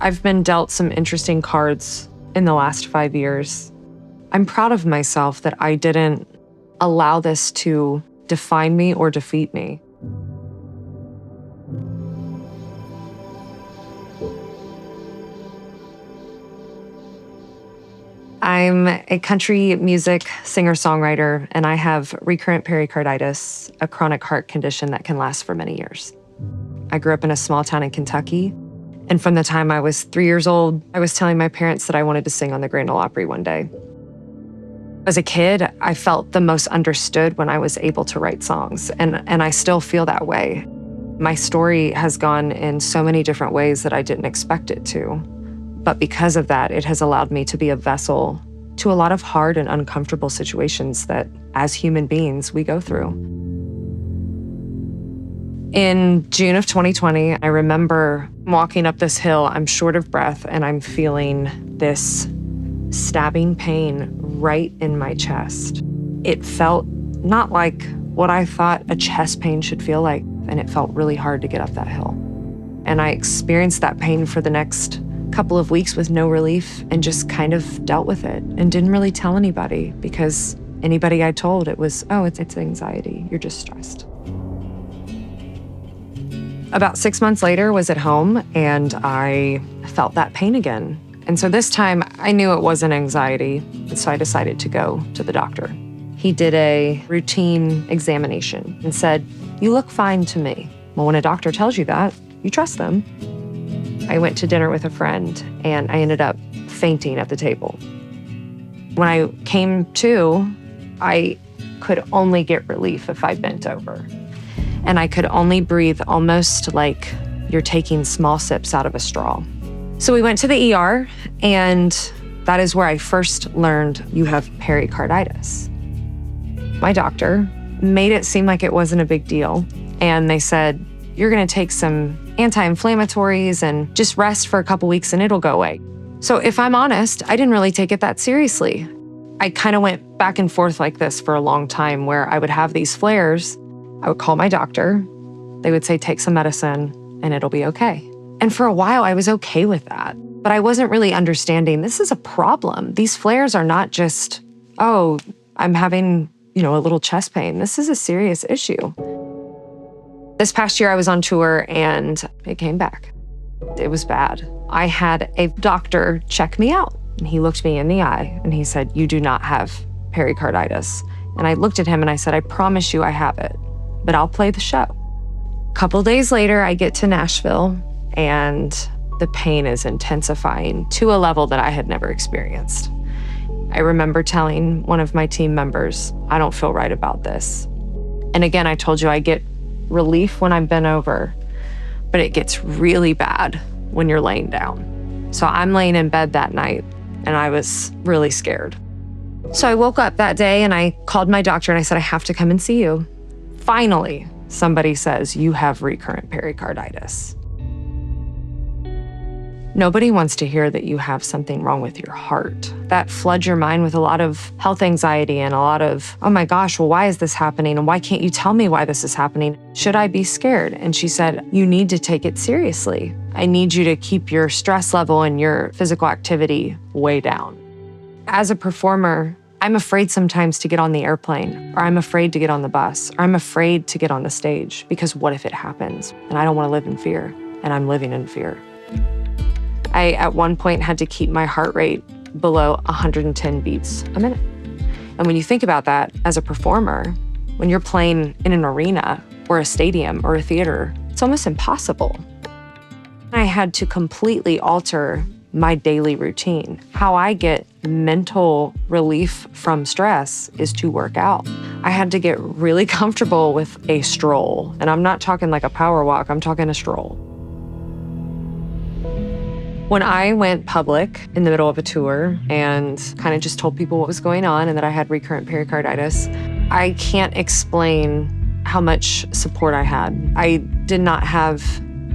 I've been dealt some interesting cards in the last 5 years. I'm proud of myself that I didn't allow this to define me or defeat me. I'm a country music singer-songwriter, and I have recurrent pericarditis, a chronic heart condition that can last for many years. I grew up in a small town in Kentucky, and from the time I was 3 years old, I was telling my parents that I wanted to sing on the Grand Ole Opry one day. As a kid, I felt the most understood when I was able to write songs, and I still feel that way. My story has gone in so many different ways that I didn't expect it to. But because of that, it has allowed me to be a vessel to a lot of hard and uncomfortable situations that, as human beings, we go through. In June of 2020, I remember walking up this hill. I'm short of breath, and I'm feeling this stabbing pain right in my chest. It felt not like what I thought a chest pain should feel like, and it felt really hard to get up that hill. And I experienced that pain for the next couple of weeks with no relief and just kind of dealt with it and didn't really tell anybody, because anybody I told, it was, oh, it's anxiety, you're just stressed. About 6 months later, was at home and I felt that pain again. And so this time I knew it wasn't anxiety, and so I decided to go to the doctor. He did a routine examination and said, "You look fine to me." Well, when a doctor tells you that, you trust them. I went to dinner with a friend and I ended up fainting at the table. When I came to, I could only get relief if I bent over. And I could only breathe almost like you're taking small sips out of a straw. So we went to the ER, and that is where I first learned you have pericarditis. My doctor made it seem like it wasn't a big deal. And they said, you're gonna take some anti-inflammatories and just rest for a couple weeks and it'll go away. So if I'm honest, I didn't really take it that seriously. I kind of went back and forth like this for a long time, where I would have these flares. I would call my doctor. They would say, take some medicine and it'll be okay. And for a while I was okay with that, but I wasn't really understanding this is a problem. These flares are not just, oh, I'm having, a little chest pain. This is a serious issue. This past year I was on tour and it came back. It was bad. I had a doctor check me out, and he looked me in the eye and he said, you do not have pericarditis. And I looked at him and I said, I promise you I have it, but I'll play the show. A couple days later, I get to Nashville and the pain is intensifying to a level that I had never experienced. I remember telling one of my team members, I don't feel right about this. And again, I told you I get relief when I'm bent over, but it gets really bad when you're laying down. So I'm laying in bed that night and I was really scared. So I woke up that day and I called my doctor and I said, I have to come and see you. Finally, somebody says, you have recurrent pericarditis. Nobody wants to hear that you have something wrong with your heart. That floods your mind with a lot of health anxiety and a lot of, oh my gosh, well, why is this happening? And why can't you tell me why this is happening? Should I be scared? And she said, you need to take it seriously. I need you to keep your stress level and your physical activity way down. As a performer, I'm afraid sometimes to get on the airplane, or I'm afraid to get on the bus, or I'm afraid to get on the stage, because what if it happens? And I don't want to live in fear, and I'm living in fear. I, at one point, had to keep my heart rate below 110 beats a minute. And when you think about that as a performer, when you're playing in an arena or a stadium or a theater, it's almost impossible. I had to completely alter my daily routine. How I get mental relief from stress is to work out. I had to get really comfortable with a stroll. And I'm not talking like a power walk, I'm talking a stroll. When I went public in the middle of a tour and kind of just told people what was going on and that I had recurrent pericarditis, I can't explain how much support I had. I did not have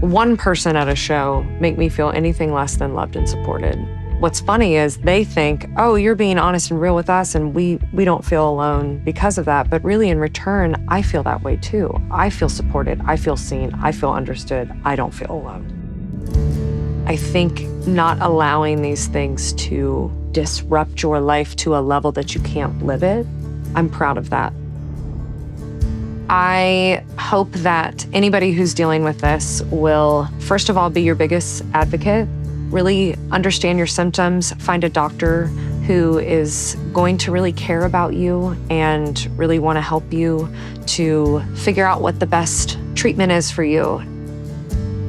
one person at a show make me feel anything less than loved and supported. What's funny is they think, oh, you're being honest and real with us and we don't feel alone because of that. But really in return, I feel that way too. I feel supported, I feel seen, I feel understood, I don't feel alone. I think not allowing these things to disrupt your life to a level that you can't live it, I'm proud of that. I hope that anybody who's dealing with this will, first of all, be your biggest advocate, really understand your symptoms, find a doctor who is going to really care about you and really want to help you to figure out what the best treatment is for you.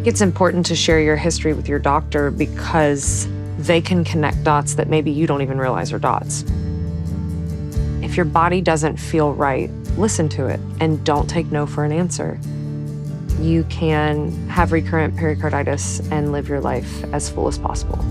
It's important to share your history with your doctor because they can connect dots that maybe you don't even realize are dots. If your body doesn't feel right, listen to it and don't take no for an answer. You can have recurrent pericarditis and live your life as full as possible.